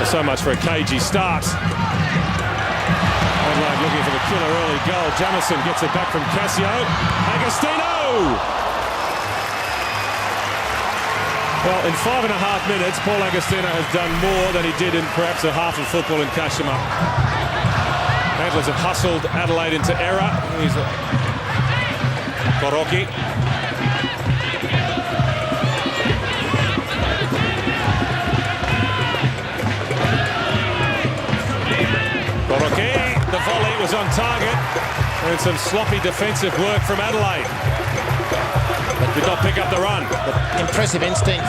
So much for a cagey start. Adelaide looking for the killer early goal. Jamison gets it back from Cassio. Agostino! Well, in 5.5 minutes, Paul Agostino has done more than he did in perhaps a half of football in Kashima. Antlers have hustled Adelaide into error. Here's Koroki. The volley was on target, and some sloppy defensive work from Adelaide. But did not pick up the run. Impressive instinct.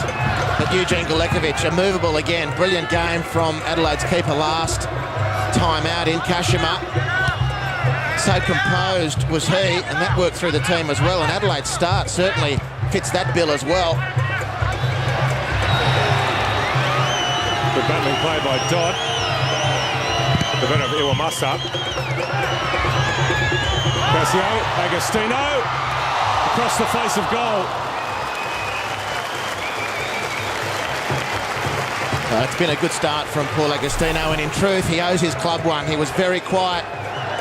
But Eugene Galekovic, immovable again. Brilliant game from Adelaide's keeper last time out in Kashima. So composed was he, and that worked through the team as well. And Adelaide's start certainly fits that bill as well. Good battling play by Dodd. The better of Iwamasa. Cassio, Agostino, across the face of goal. It's been a good start from Paul Agostino, and in truth, he owes his club one. He was very quiet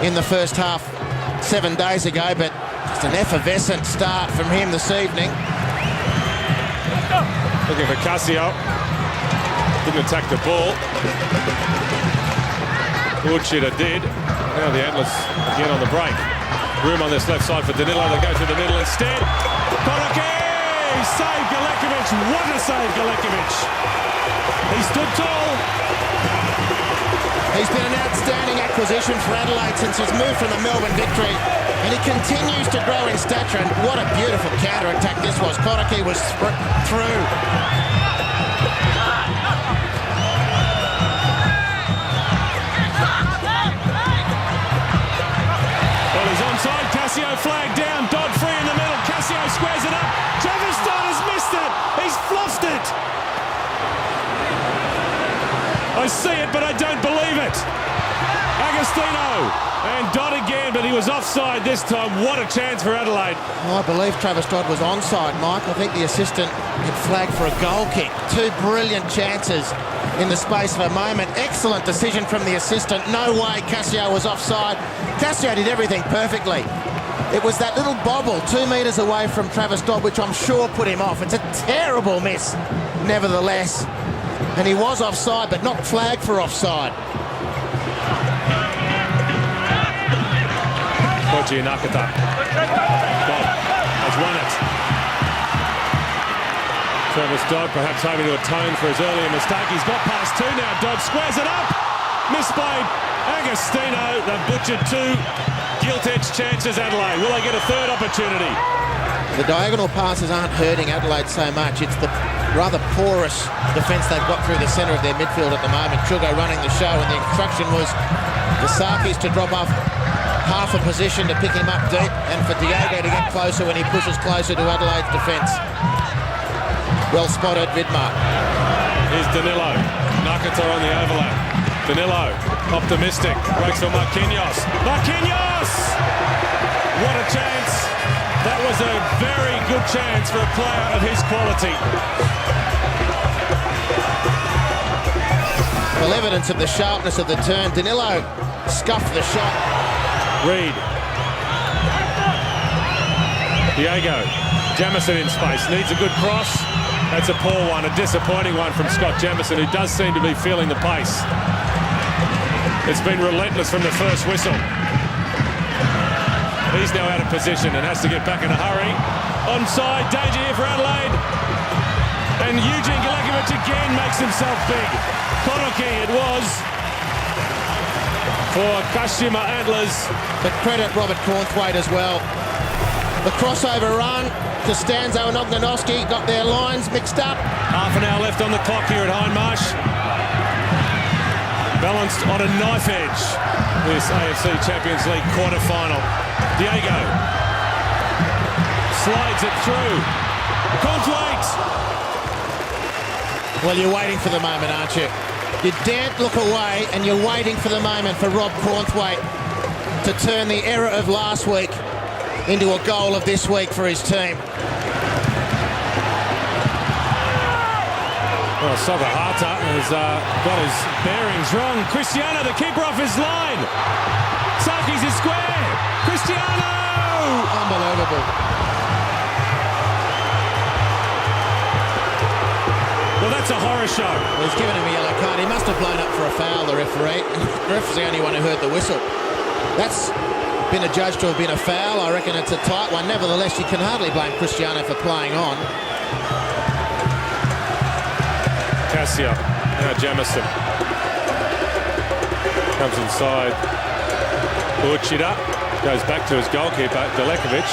in the first half 7 days ago, but it's an effervescent start from him this evening. Looking for Cassio. Didn't attack the ball. Woodshooter did. Now the Antlers again on the break. Room on this left side for Danilo. They go to the middle instead. Koroki! Save Galekovic. What a save, Galekovic. He stood tall. He's been an outstanding acquisition for Adelaide since his move from the Melbourne Victory. And he continues to grow in stature. And what a beautiful counter-attack this was. Koroki was through. Cassio flagged down, Dodd free in the middle, Cassio squares it up, Travis Dodd has missed it, he's fluffed it. I see it, but I don't believe it. Agostino, and Dodd again, but he was offside this time. What a chance for Adelaide. I believe Travis Dodd was onside, Mike. I think the assistant had flagged for a goal kick. Two brilliant chances in the space of a moment. Excellent decision from the assistant. No way Cassio was offside. Cassio did everything perfectly. It was that little bobble 2 metres away from Travis Dodd, which I'm sure put him off. It's a terrible miss, nevertheless. And he was offside, but not flagged for offside. Koji Nakata. Dodd has won it. Travis Dodd perhaps hoping to atone for his earlier mistake. He's got past two now. Dodd squares it up. Misplayed. Agostino. They've butchered two gilt-edged chances, Adelaide. Will they get a third opportunity? The diagonal passes aren't hurting Adelaide so much. It's the rather porous defence they've got through the centre of their midfield at the moment. Chugo running the show, and the instruction was the Sakis to drop off half a position to pick him up deep, and for Diego to get closer when he pushes closer to Adelaide's defence. Well spotted, Vidmar. Here's Danilo. Nakata on the overlap. Danilo, optimistic, breaks for Marquinhos. Marquinhos! What a chance. That was a very good chance for a player of his quality. Well, evidence of the sharpness of the turn. Danilo scuffed the shot. Reed. Diego. Jamison in space. Needs a good cross. That's a poor one, a disappointing one from Scott Jamison, who does seem to be feeling the pace. It's been relentless from the first whistle. He's now out of position and has to get back in a hurry. Onside, danger here for Adelaide. And Eugene Galekovic again makes himself big. Koroki it was for Kashima Antlers. But credit Robert Cornthwaite as well. The crossover run. Costanzo and Ognjanowski got their lines mixed up. Half an hour left on the clock here at Hindmarsh. Balanced on a knife edge. This AFC Champions League quarter-final. Diego slides it through. Cornthwaite. Well, you're waiting for the moment, aren't you? You daren't look away, and you're waiting for the moment for Rob Cornthwaite to turn the error of last week into a goal of this week for his team. Well, Sogahata has got his bearings wrong. Cristiano, the keeper, off his line. Saki's is square. Cristiano! Unbelievable. Well, that's a horror show. Well, he's given him a yellow card. He must have blown up for a foul, the referee. The referee's the only one who heard the whistle. That's been adjudged to have been a foul. I reckon it's a tight one. Nevertheless, you can hardly blame Cristiano for playing on. Casio, now Jamison. Comes inside. Uchida goes back to his goalkeeper, Delekovic.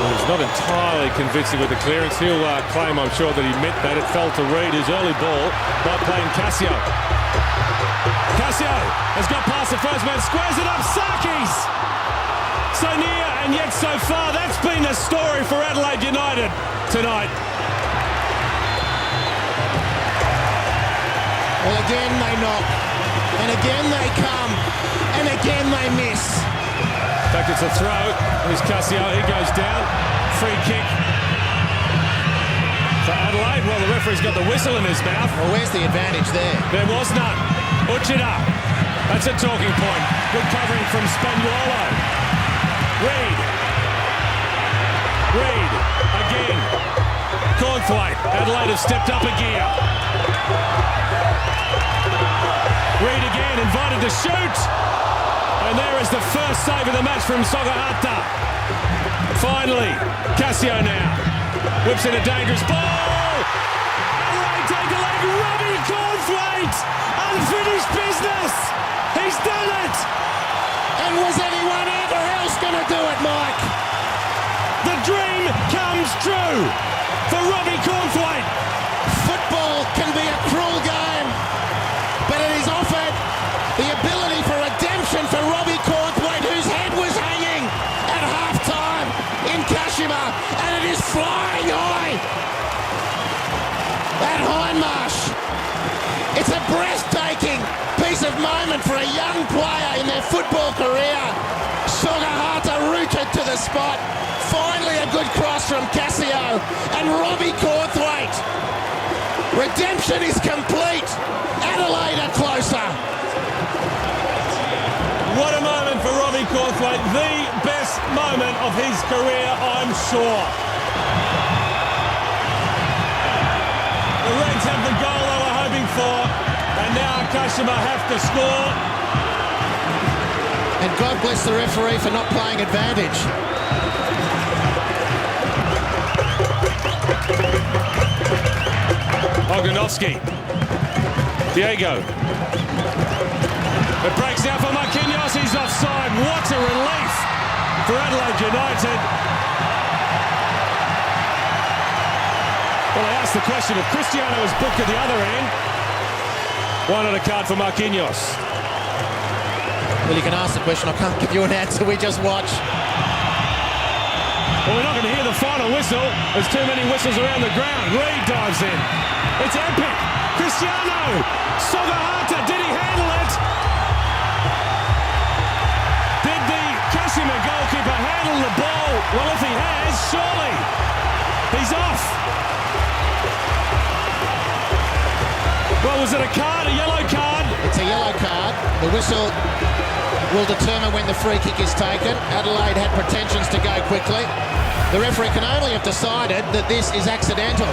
He's not entirely convincing with the clearance. He'll claim, I'm sure, that he meant that. It fell to Reed, his early ball, by playing Casio. Casio has got past the first man, squares it up, Saki's! So near and yet so far. That's been the story for Adelaide United tonight. Well, again they knock, and again they come, and again they miss. In fact, it's a throw. Here's Casio, he goes down. Free kick for Adelaide. Well, the referee's got the whistle in his mouth. Well, where's the advantage there? There was none. Uchida, that's a talking point. Good covering from Spagnuolo. Reed, again. Cornthwaite, Adelaide have stepped up a gear. Reed again, invited to shoot. And there is the first save of the match from Sogahata. Finally, Casio now. Whips in a dangerous ball. Adelaide take a leg. Robbie Cornthwaite. Unfinished business. He's done it. And was anyone ever else going to do it, Mike? The dream comes true for Robbie Cornthwaite. Football can be a cruel game, but it is offered the ability for redemption for Robbie Cornthwaite, whose head was hanging at half-time in Kashima, and it is flying high at Hindmarsh. It's a breathtaking piece of moment for a young player in their football career. Sogahata rooted to the spot. Finally a good cross from Casio and Robbie Cornthwaite. Redemption is complete. Adelaide are closer. What a moment for Robbie Cornthwaite. The best moment of his career, I'm sure. The Reds have the goal they were hoping for, and now Kashima have to score. And God bless the referee for not playing advantage. Oganovsky. Diego. It breaks down for Marquinhos. He's offside. What a relief for Adelaide United. Well, I asked the question if Cristiano was booked at the other end. One on a card for Marquinhos. Well, you can ask the question. I can't give you an answer. We just watch. Well, we're not going to hear the final whistle. There's too many whistles around the ground. Reed dives in. It's epic. Cristiano. Sogahata. Did he handle it? Did the Kashima goalkeeper handle the ball? Well, if he has, surely he's off. Well, was it a card, a yellow card? It's a yellow card. The whistle will determine when the free kick is taken. Adelaide had pretensions to go quickly. The referee can only have decided that this is accidental.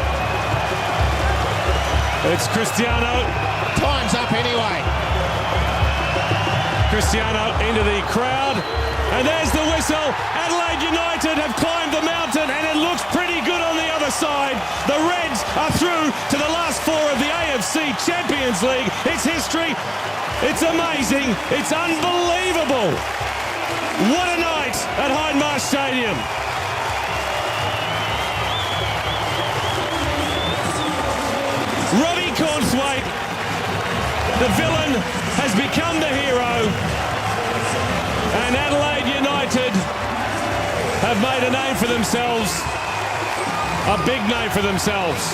It's Cristiano. Time's up anyway. Cristiano into the crowd. And there's the whistle. Adelaide United have climbed the mountain, and it looks pretty good on the other side. The Reds are through to the last four of the AFC Champions League. It's history. It's amazing. It's unbelievable. What a night at Hindmarsh Stadium. Robbie Cornthwaite, the villain, has become the hero. And Adelaide United have made a name for themselves. A big name for themselves.